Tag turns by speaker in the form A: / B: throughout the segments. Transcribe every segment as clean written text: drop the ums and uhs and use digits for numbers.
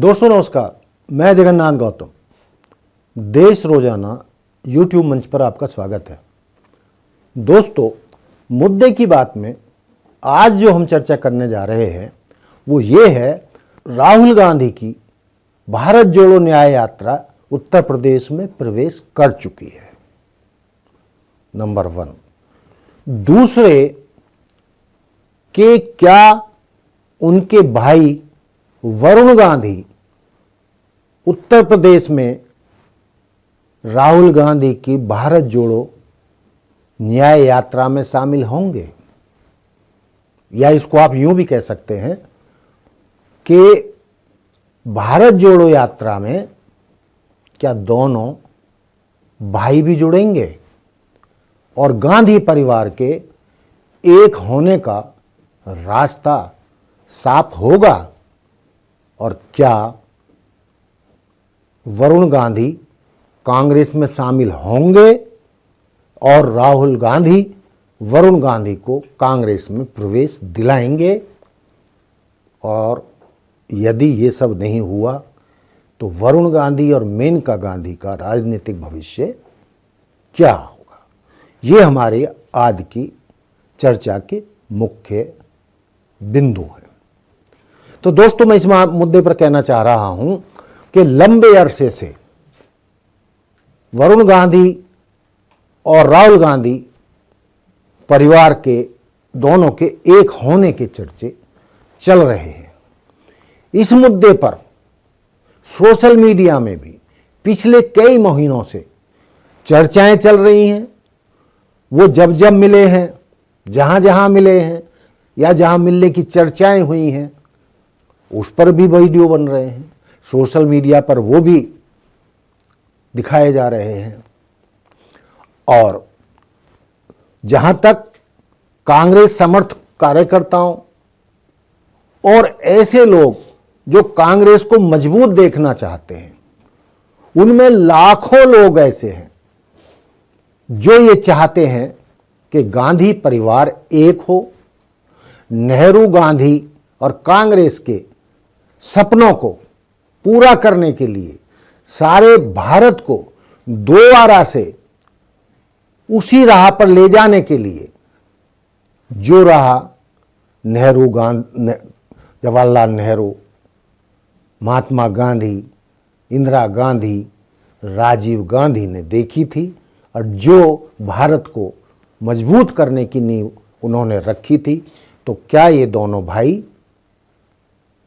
A: दोस्तों नमस्कार, मैं जगन्नाथ गौतम। देश रोजाना YouTube मंच पर आपका स्वागत है। दोस्तों, मुद्दे की बात में आज जो हम चर्चा करने जा रहे हैं वो ये है, राहुल गांधी की भारत जोड़ो न्याय यात्रा उत्तर प्रदेश में प्रवेश कर चुकी है, नंबर 1। दूसरे कि क्या उनके भाई वरुण गांधी उत्तर प्रदेश में राहुल गांधी की भारत जोड़ो न्याय यात्रा में शामिल होंगे, या इसको आप यूं भी कह सकते हैं कि भारत जोड़ो यात्रा में क्या दोनों भाई भी जुड़ेंगे और गांधी परिवार के एक होने का रास्ता साफ होगा, और क्या वरुण गांधी कांग्रेस में शामिल होंगे और राहुल गांधी वरुण गांधी को कांग्रेस में प्रवेश दिलाएंगे, और यदि ये सब नहीं हुआ तो वरुण गांधी और मेनका गांधी का राजनीतिक भविष्य क्या होगा। ये हमारे आज की चर्चा के मुख्य बिंदु हैं। तो दोस्तों, मैं इस मुद्दे पर कहना चाह रहा हूं कि लंबे अरसे से वरुण गांधी और राहुल गांधी परिवार के दोनों के एक होने के चर्चे चल रहे हैं। इस मुद्दे पर सोशल मीडिया में भी पिछले कई महीनों से चर्चाएं चल रही हैं। वो जब जब मिले हैं, जहां जहां मिले हैं या जहां मिलने की चर्चाएं हुई हैं, उस पर भी वीडियो बन रहे हैं। सोशल मीडिया पर वो भी दिखाए जा रहे हैं। और जहां तक कांग्रेस समर्थक कार्यकर्ताओं और ऐसे लोग जो कांग्रेस को मजबूत देखना चाहते हैं, उनमें लाखों लोग ऐसे हैं जो ये चाहते हैं कि गांधी परिवार एक हो, नेहरू गांधी और कांग्रेस के सपनों को पूरा करने के लिए सारे भारत को दोबारा से उसी राह पर ले जाने के लिए जो राह नेहरू गांधी, जवाहरलाल नेहरू, महात्मा गांधी, इंदिरा गांधी, राजीव गांधी ने देखी थी और जो भारत को मजबूत करने की नींव उन्होंने रखी थी, तो क्या ये दोनों भाई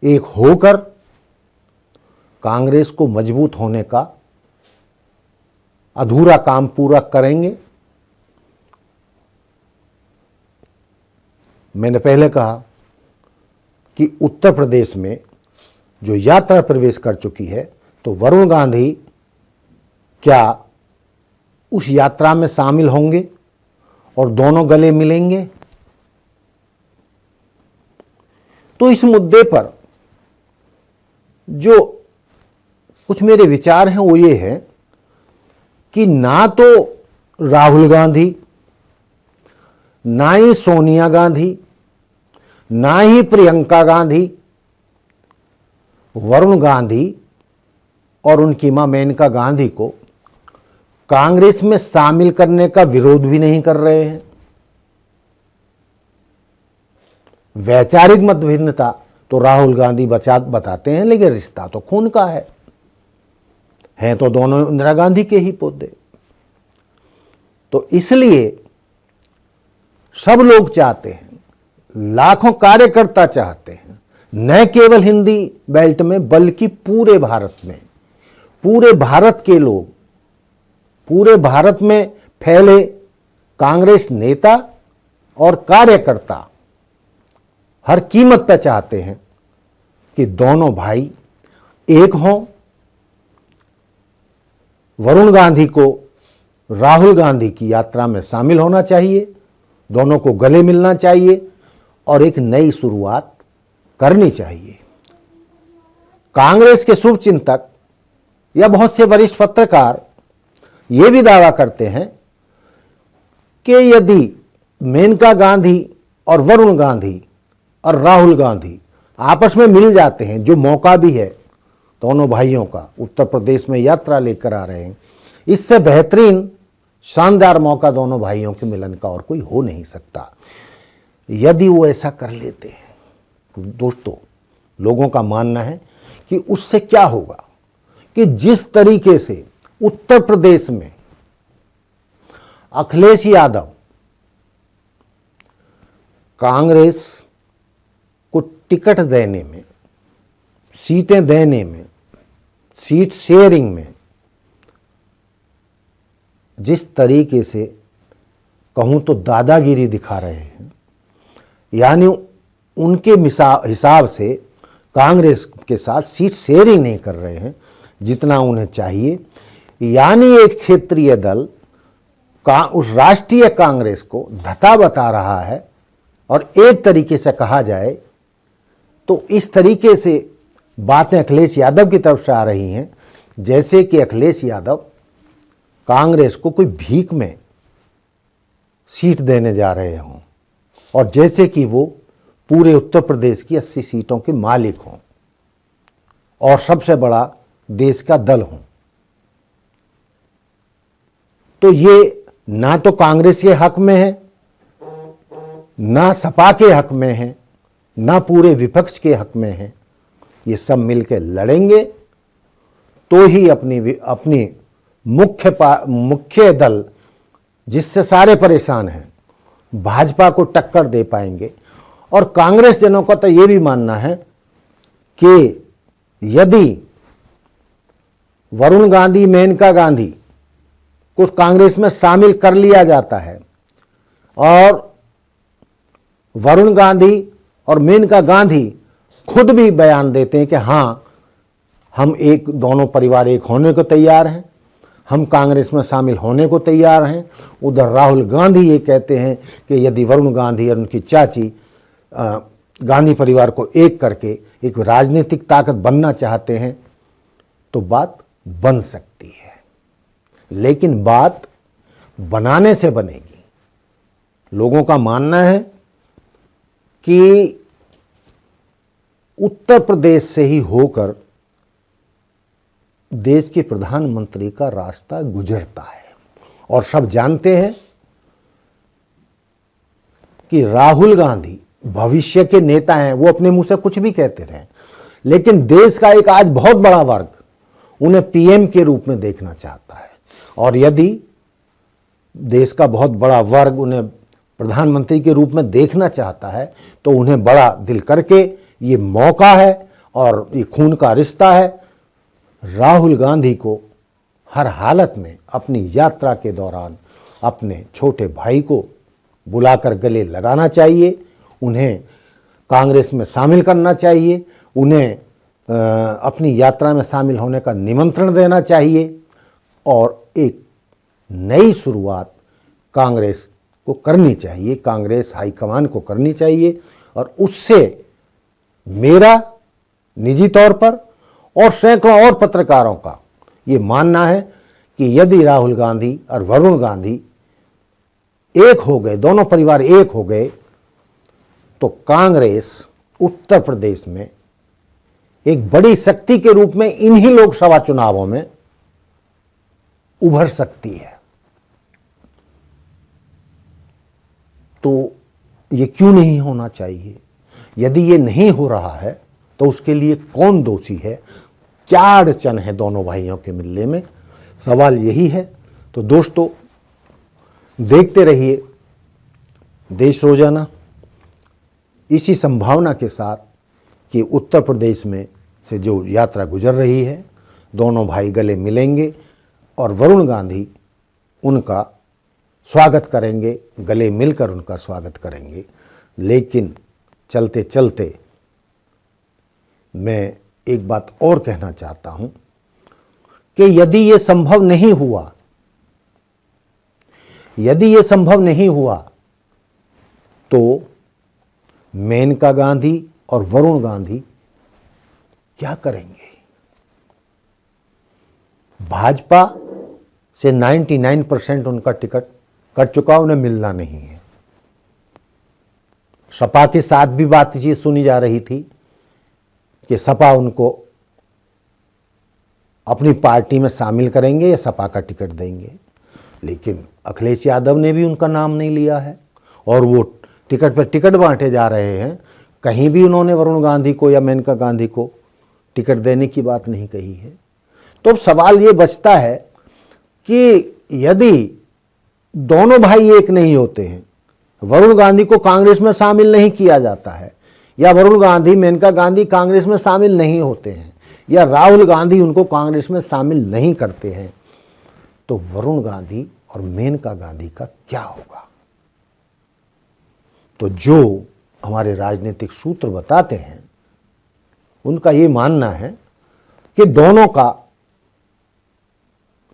A: एक होकर कांग्रेस को मजबूत होने का अधूरा काम पूरा करेंगे? मैंने पहले कहा कि उत्तर प्रदेश में जो यात्रा प्रवेश कर चुकी है, तो वरुण गांधी क्या उस यात्रा में शामिल होंगे और दोनों गले मिलेंगे? तो इस मुद्दे पर जो कुछ मेरे विचार हैं वो ये है कि ना तो राहुल गांधी, ना ही सोनिया गांधी, ना ही प्रियंका गांधी वरुण गांधी और उनकी मां मेनका गांधी को कांग्रेस में शामिल करने का विरोध भी नहीं कर रहे हैं। वैचारिक मतभिन्नता तो राहुल गांधी बताते हैं, लेकिन रिश्ता तो खून का है। हैं तो दोनों इंदिरा गांधी के ही पोते। तो इसलिए सब लोग चाहते हैं, लाखों कार्यकर्ता चाहते हैं, न केवल हिंदी बेल्ट में बल्कि पूरे भारत में, पूरे भारत के लोग, पूरे भारत में फैले कांग्रेस नेता और कार्यकर्ता हर कीमत पर चाहते हैं कि दोनों भाई एक हों। वरुण गांधी को राहुल गांधी की यात्रा में शामिल होना चाहिए, दोनों को गले मिलना चाहिए और एक नई शुरुआत करनी चाहिए। कांग्रेस के शुभ चिंतक या बहुत से वरिष्ठ पत्रकार ये भी दावा करते हैं कि यदि मेनका गांधी और वरुण गांधी और राहुल गांधी आपस में मिल जाते हैं, जो मौका भी है, दोनों भाइयों का उत्तर प्रदेश में यात्रा लेकर आ रहे हैं, इससे बेहतरीन शानदार मौका दोनों भाइयों के मिलन का और कोई हो नहीं सकता। यदि वो ऐसा कर लेते हैं तो दोस्तों, लोगों का मानना है कि उससे क्या होगा कि जिस तरीके से उत्तर प्रदेश में अखिलेश यादव कांग्रेस को टिकट देने में, सीटें देने में, सीट शेयरिंग में जिस तरीके से कहूं तो दादागिरी दिखा रहे हैं, यानी उनके हिसाब से कांग्रेस के साथ सीट शेयरिंग नहीं कर रहे हैं जितना उन्हें चाहिए, यानी एक क्षेत्रीय दल उस राष्ट्रीय कांग्रेस को धता बता रहा है। और एक तरीके से कहा जाए तो इस तरीके से बातें अखिलेश यादव की तरफ से आ रही हैं जैसे कि अखिलेश यादव कांग्रेस को कोई भीख में सीट देने जा रहे हों और जैसे कि वो पूरे उत्तर प्रदेश की 80 सीटों के मालिक हों और सबसे बड़ा देश का दल हों। तो ये ना तो कांग्रेस के हक में है, ना सपा के हक में है, ना पूरे विपक्ष के हक में है। ये सब मिलकर लड़ेंगे तो ही अपनी मुख्य दल जिससे सारे परेशान हैं भाजपा को टक्कर दे पाएंगे। और कांग्रेस जनों का तो ये भी मानना है कि यदि वरुण गांधी, मेनका गांधी को कांग्रेस में शामिल कर लिया जाता है और वरुण गांधी और मेनका गांधी खुद भी बयान देते हैं कि हाँ, हम दोनों परिवार एक होने को तैयार हैं, हम कांग्रेस में शामिल होने को तैयार हैं। उधर राहुल गांधी ये कहते हैं कि यदि वरुण गांधी और उनकी चाची गांधी परिवार को एक करके एक राजनीतिक ताकत बनना चाहते हैं तो बात बन सकती है, लेकिन बात बनाने से बनेगी। लोगों का मानना है कि उत्तर प्रदेश से ही होकर देश के प्रधानमंत्री का रास्ता गुजरता है और सब जानते हैं कि राहुल गांधी भविष्य के नेता हैं। वो अपने मुंह से कुछ भी कहते रहे, लेकिन देश का एक आज बहुत बड़ा वर्ग उन्हें पीएम के रूप में देखना चाहता है और यदि देश का बहुत बड़ा वर्ग उन्हें प्रधानमंत्री के रूप में देखना चाहता है तो उन्हें बड़ा दिल करके ये मौका है और ये खून का रिश्ता है। राहुल गांधी को हर हालत में अपनी यात्रा के दौरान अपने छोटे भाई को बुलाकर गले लगाना चाहिए, उन्हें कांग्रेस में शामिल करना चाहिए, उन्हें अपनी यात्रा में शामिल होने का निमंत्रण देना चाहिए और एक नई शुरुआत कांग्रेस को करनी चाहिए, कांग्रेस हाईकमान को करनी चाहिए। और उससे मेरा निजी तौर पर और सैकड़ों और पत्रकारों का ये मानना है कि यदि राहुल गांधी और वरुण गांधी एक हो गए, दोनों परिवार एक हो गए, तो कांग्रेस उत्तर प्रदेश में एक बड़ी शक्ति के रूप में इन्हीं लोकसभा चुनावों में उभर सकती है। तो ये क्यों नहीं होना चाहिए? यदि ये नहीं हो रहा है तो उसके लिए कौन दोषी है? क्या अड़चन है दोनों भाइयों के मिलने में? सवाल यही है। तो दोस्तों, देखते रहिए देश रोजाना, इसी संभावना के साथ कि उत्तर प्रदेश में से जो यात्रा गुजर रही है, दोनों भाई गले मिलेंगे और वरुण गांधी उनका स्वागत करेंगे, गले मिलकर उनका स्वागत करेंगे। लेकिन चलते चलते मैं एक बात और कहना चाहता हूं कि यदि ये संभव नहीं हुआ तो मेनका गांधी और वरुण गांधी क्या करेंगे? भाजपा से 99% उनका टिकट कट चुका, उन्हें मिलना नहीं है। सपा के साथ भी बातचीत सुनी जा रही थी कि सपा उनको अपनी पार्टी में शामिल करेंगे या सपा का टिकट देंगे। लेकिन अखिलेश यादव ने भी उनका नाम नहीं लिया है और वो टिकट पर टिकट बांटे जा रहे हैं। कहीं भी उन्होंने वरुण गांधी को या मेनका गांधी को टिकट देने की बात नहीं कही है। तो अब सवाल ये बचता है कि यदि दोनों भाई एक नहीं होते हैं, वरुण गांधी को कांग्रेस में शामिल नहीं किया जाता है, या वरुण गांधी मेनका गांधी कांग्रेस में शामिल नहीं होते हैं, या राहुल गांधी उनको कांग्रेस में शामिल नहीं करते हैं, तो वरुण गांधी और मेनका गांधी का क्या होगा? तो जो हमारे राजनीतिक सूत्र बताते हैं उनका ये मानना है कि दोनों का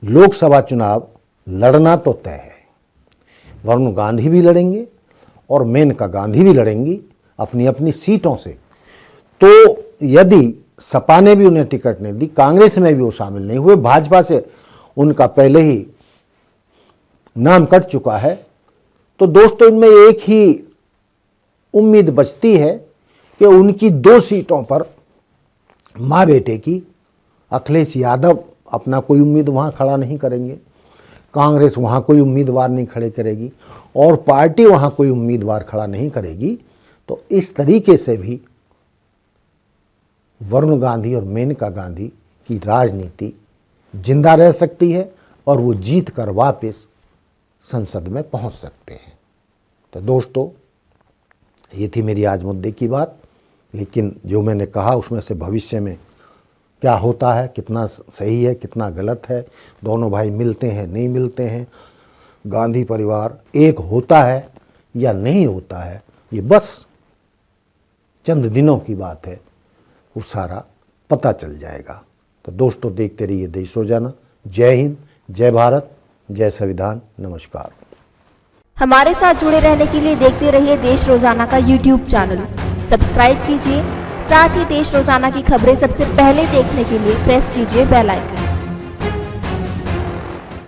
A: लोकसभा चुनाव लड़ना तो तय है। वरुण गांधी भी लड़ेंगे और मेनका गांधी भी लड़ेंगी अपनी अपनी सीटों से। तो यदि सपा ने भी उन्हें टिकट नहीं दी, कांग्रेस में भी वो शामिल नहीं हुए, भाजपा से उनका पहले ही नाम कट चुका है, तो दोस्तों इनमें एक ही उम्मीद बचती है कि उनकी 2 सीटों पर माँ बेटे की, अखिलेश यादव अपना कोई उम्मीद वहाँ खड़ा नहीं करेंगे, कांग्रेस वहाँ कोई उम्मीदवार नहीं खड़े करेगी और पार्टी वहाँ कोई उम्मीदवार खड़ा नहीं करेगी। तो इस तरीके से भी वरुण गांधी और मेनका गांधी की राजनीति जिंदा रह सकती है और वो जीत कर वापस संसद में पहुंच सकते हैं। तो दोस्तों ये थी मेरी आज मुद्दे की बात, लेकिन जो मैंने कहा उसमें से भविष्य में क्या होता है, कितना सही है, कितना गलत है, दोनों भाई मिलते हैं नहीं मिलते हैं, गांधी परिवार एक होता है या नहीं होता है, ये बस चंद दिनों की बात है, वो सारा पता चल जाएगा। तो दोस्तों देखते रहिए देश रोजाना। जय हिंद, जय भारत, जय संविधान, नमस्कार।
B: हमारे साथ जुड़े रहने के लिए देखते रहिए देश रोजाना का YouTube चैनल, सब्सक्राइब कीजिए। साथ ही देश रोजाना की खबरें सबसे पहले देखने के लिए प्रेस कीजिए बेल आइकन।